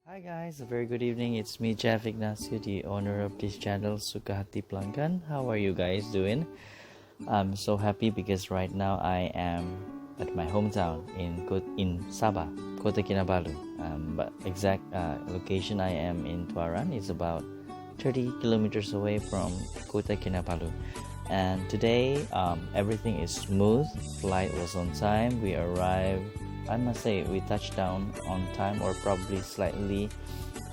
Hi guys, a very good evening. It's me, Jeff Ignacio, the owner of this channel, Sukahati Pelanggan. How are you guys doing? I'm so happy because right now I am at my hometown in Sabah, Kota Kinabalu. But exact location I am in Tuaran is about 30 kilometers away from Kota Kinabalu. And today everything is smooth. Flight was on time. We arrived, I must say, we touched down on time, or probably slightly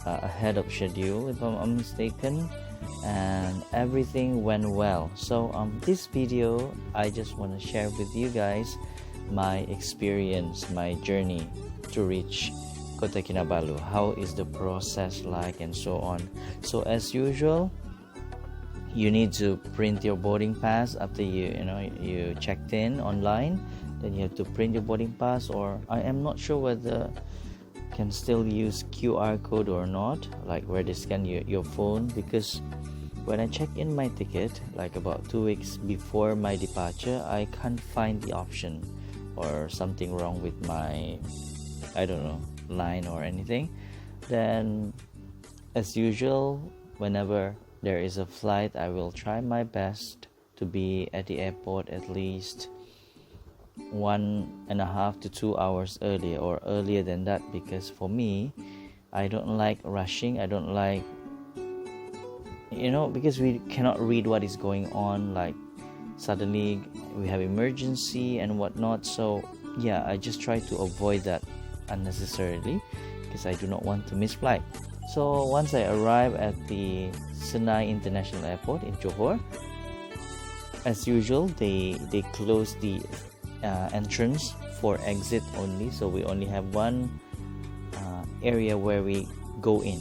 ahead of schedule if I'm unmistaken, and everything went well. So this video I just want to share with you guys my experience, my journey to reach Kota Kinabalu. How is the process like, and so on. So as usual, you need to print your boarding pass after you checked in online. Then you have to print your boarding pass, or I am not sure whether can still use QR code or not, like where they scan your phone, because when I check in my ticket like about 2 weeks before my departure, I can't find the option, or something wrong with my, I don't know, line or anything. Then as usual, whenever there is a flight, I will try my best to be at the airport at least 1.5 to 2 hours earlier, or earlier than that, because for me, I don't like rushing. I don't like, because we cannot read what is going on, like suddenly we have emergency and whatnot. So yeah, I just try to avoid that unnecessarily, because I do not want to miss flight. So once I arrive at the Senai International Airport in Johor, as usual, they close the entrance for exit only, so we only have one area where we go in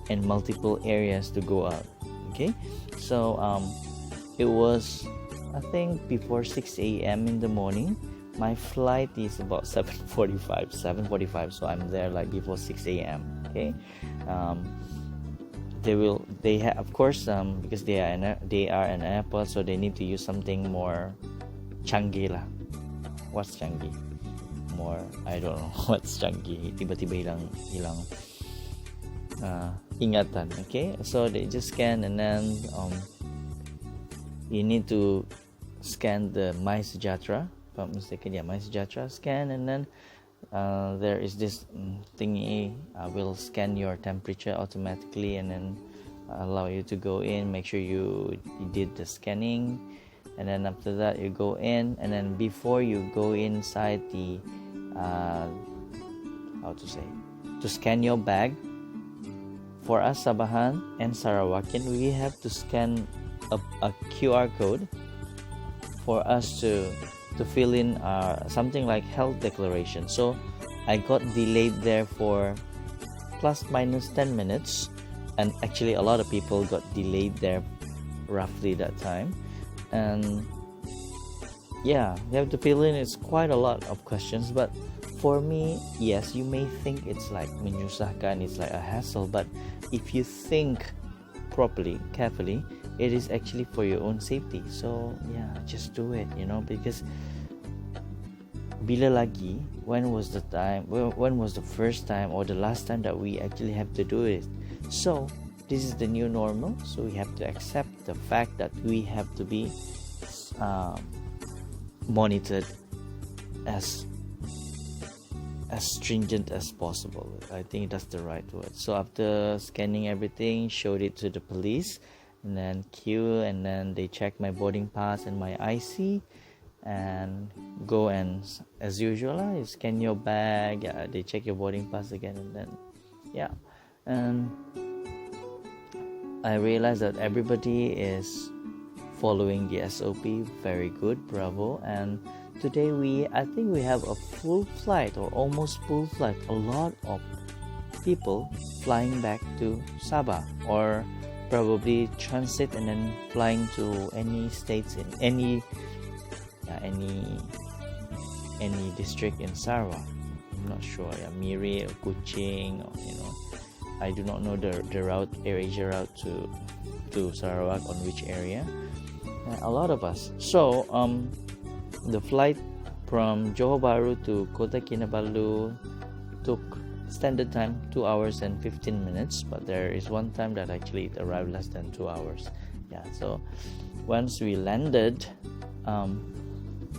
and multiple areas to go out. Okay, so it was, I think, before 6 a.m. in the morning. My flight is about 7:45, so I'm there like before 6 a.m. Okay, they have, of course, because they are an airport, so they need to use something more canggih lah. What's canggih? More, I don't know what's canggih. Tiba-tiba hilang ingatan. Okay, so they just scan, and then you need to scan the My Sejahtera. If I'm mistaken, yeah, My Sejahtera scan, and then there is this thingy will scan your temperature automatically, and then allow you to go in. Make sure you did the scanning, and then after that you go in, and then before you go inside the to scan your bag, for us Sabahan and Sarawakian, we have to scan a QR code for us to fill in something like health declaration. So I got delayed there for plus minus 10 minutes, and actually a lot of people got delayed there roughly that time. And yeah, you have to fill in, it's quite a lot of questions, but for me, yes, you may think it's like menyusahkan, it's like a hassle, but if you think properly, carefully, it is actually for your own safety. So yeah, just do it, because bila lagi, when was the first time or the last time that we actually have to do it? So this is the new normal, so we have to accept the fact that we have to be monitored as stringent as possible. I think that's the right word. So after scanning everything, showed it to the police, and then queue, and then they check my boarding pass and my IC, and go, and as usual, you scan your bag, they check your boarding pass again, and then and I realized that everybody is following the SOP. Very good, bravo. And today I think we have a full flight, or almost full flight. A lot of people flying back to Sabah, or probably transit and then flying to any states in any district in Sarawak. I'm not sure, Miri or Kuching, or I do not know the route, AirAsia route to Sarawak, on which area. A lot of us. So the flight from Johor Bahru to Kota Kinabalu took standard time 2 hours and 15 minutes, but there is one time that actually it arrived less than 2 hours. Yeah, so once we landed,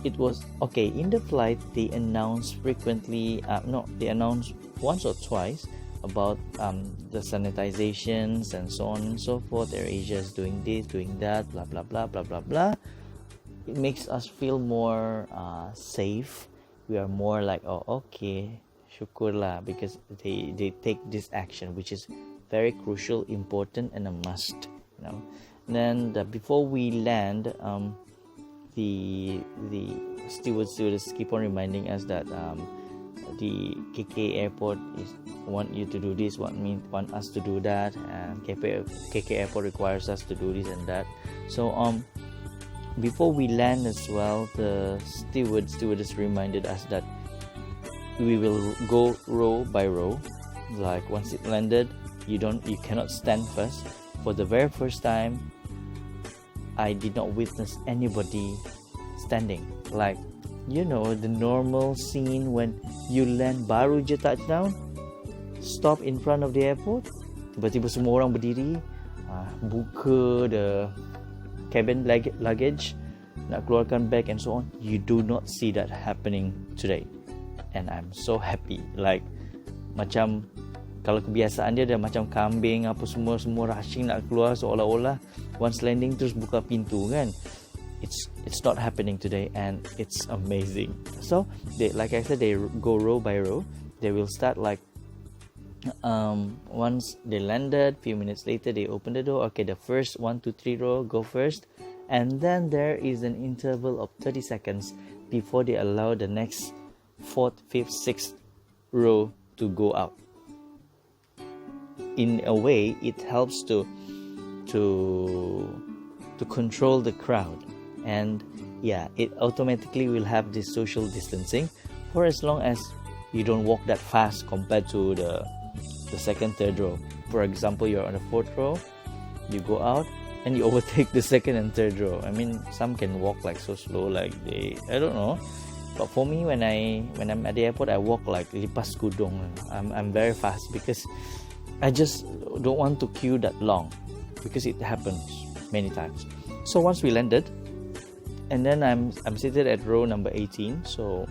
it was okay. In the flight, they announce frequently, they announce once or twice about the sanitizations and so on and so forth. AirAsia is doing this, doing that, blah blah blah blah blah blah. It makes us feel more safe. We are more like, oh, okay, syukurlah, because they take this action, which is very crucial, important, and a must. Then before we land, the stewardess keep on reminding us that the KK airport want you to do this, want us to do that, and KK airport requires us to do this and that. So before we land as well, the stewardess reminded us that we will go row by row. Like once it landed, you cannot stand first. For the very first time, I did not witness anybody standing. Like, the normal scene when you land baru je touchdown, stop in front of the airport, tiba-tiba semua orang berdiri, buka the cabin luggage, nak keluarkan bag and so on. You do not see that happening today, and I'm so happy. Like, macam kalau kebiasaan dia macam kambing apa semua rushing nak keluar, seolah-olah once landing terus buka pintu kan. It's not happening today, and it's amazing. So like I said, they go row by row. They will start like once they landed, few minutes later they open the door. Okay, the first 1 2 3 row go first, and then there is an interval of 30 seconds before they allow the next 4th, 5th, 6th row to go out. In a way, it helps to control the crowd, and it automatically will have this social distancing for as long as you don't walk that fast compared to the second, third row. For example, you're on the 4th row, you go out and you overtake the second and third row. I mean, some can walk like so slow, like I don't know. But for me, when I'm at the airport, I walk like lipas kudung. I'm very fast because I just don't want to queue that long, because it happens many times. So once we landed, and then I'm seated at row number 18, so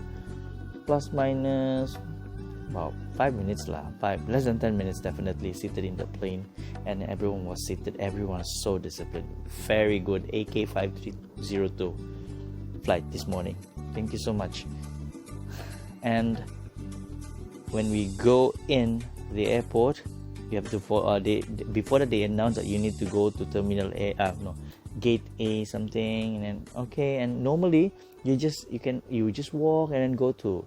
plus minus about 5 minutes less than 10 minutes definitely seated in the plane, and everyone was seated. Everyone was so disciplined. Very good. AK5302 flight this morning. Thank you so much. And when we go in the airport, you have to before that they announce that you need to go to terminal A, gate A something, and then and normally you just walk and then go to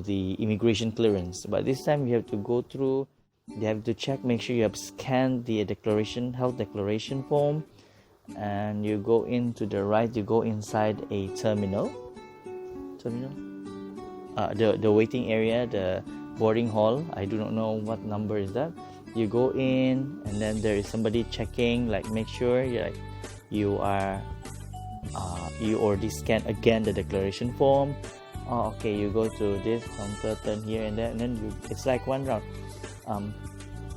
the immigration clearance, but this time you have to go through. They have to check, make sure you have scanned the health declaration form, and you go into the right. You go inside a terminal, the waiting area, the boarding hall. I do not know what number is that. You go in, and then there is somebody checking, like make sure you already scanned again the declaration form. You go to this counter, turn here and there, and then it's like one round.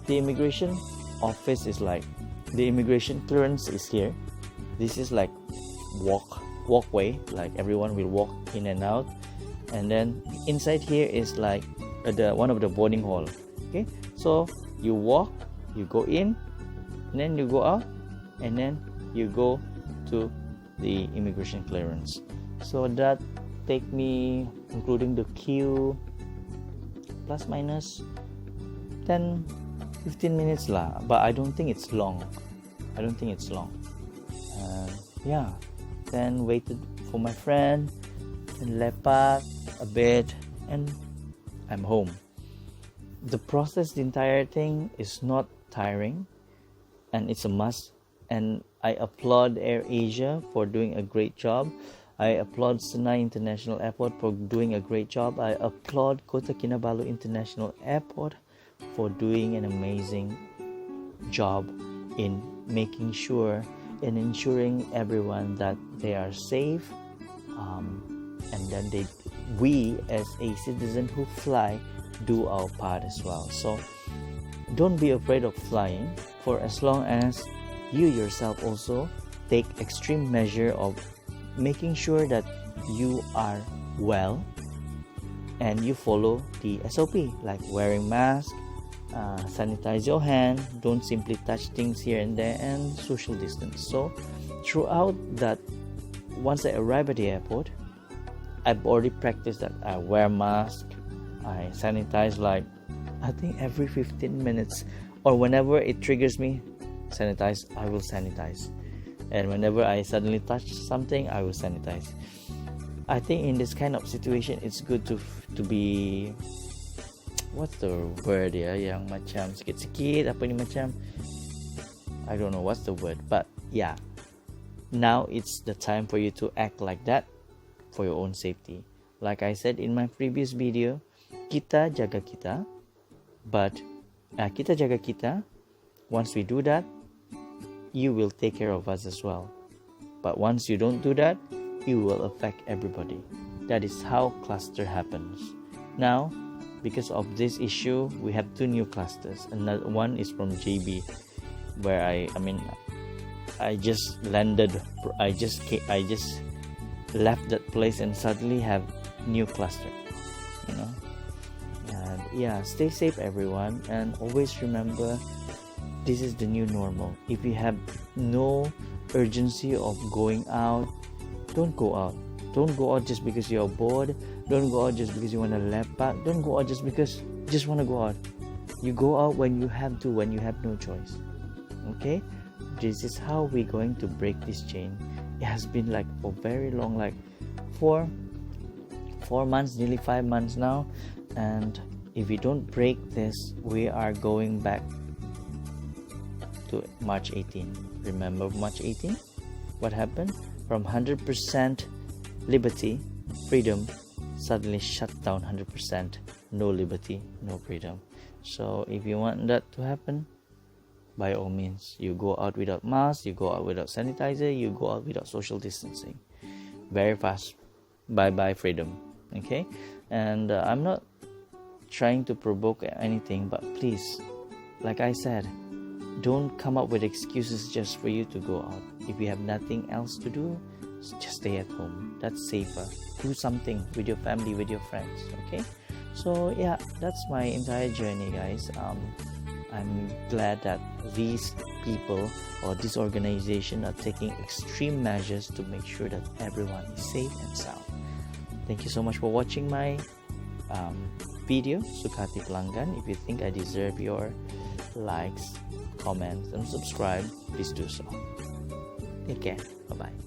The immigration office is like, the immigration clearance is here. This is like walkway, like everyone will walk in and out, and then inside here is like one of the boarding hall. Okay, so you walk, you go in, and then you go out, and then you go to the immigration clearance. So that take me, including the queue, plus minus 10-15 minutes lah, but I don't think it's long. Then waited for my friend and lepak a bit, and I'm home. The process, the entire thing is not tiring, and it's a must, and I applaud AirAsia for doing a great job. I applaud Senai International Airport for doing a great job. I applaud Kota Kinabalu International Airport for doing an amazing job in making sure and ensuring everyone that they are safe, and then we as a citizen who fly do our part as well. So don't be afraid of flying, for as long as you yourself also take extreme measure of making sure that you are well and you follow the SOP, like wearing mask, sanitize your hand, don't simply touch things here and there, and social distance. So throughout that, once I arrive at the airport, I've already practiced that. I wear mask, I sanitize, like I think every 15 minutes, or whenever it triggers me, sanitize, I will sanitize. And whenever I suddenly touch something, I will sanitize. I think in this kind of situation, it's good to be, what's the word ya, yang macam sikit-sikit apa ni macam, I don't know what's the word, but yeah, now it's the time for you to act like that for your own safety. Like I said in my previous video, kita jaga kita, but kita jaga kita. Once we do that, you will take care of us as well. But once you don't do that, you will affect everybody. That is how cluster happens. Now, because of this issue, we have 2 new clusters. Another one is from JB, where I just landed. I just left that place and suddenly have new cluster. You know, and yeah, stay safe, everyone, and always remember, this is the new normal. If you have no urgency of going out, don't go out. Don't go out just because you're bored. Don't go out just because you want to lap back. Don't go out just because you just want to go out. You go out when you have to, when you have no choice. Okay? This is how we're going to break this chain. It has been like for very long, like 4 months, nearly 5 months now. And if we don't break this, we are going back to March 18. Remember March 18? What happened? From 100% liberty, freedom, suddenly shut down 100%, no liberty, no freedom. So if you want that to happen, by all means, you go out without mask, you go out without sanitizer, you go out without social distancing. Very fast. Bye-bye freedom. Okay? And I'm not trying to provoke anything, but please, like I said, don't come up with excuses just for you to go out. If you have nothing else to do, just stay at home. That's safer. Do something with your family, with your friends. Okay? So yeah, that's my entire journey, guys. I'm glad that these people or this organization are taking extreme measures to make sure that everyone is safe and sound. Thank you so much for watching my video, Sukati Pelanggan. If you think I deserve your likes, comments, and subscribe, please do so. Take care. Bye-bye.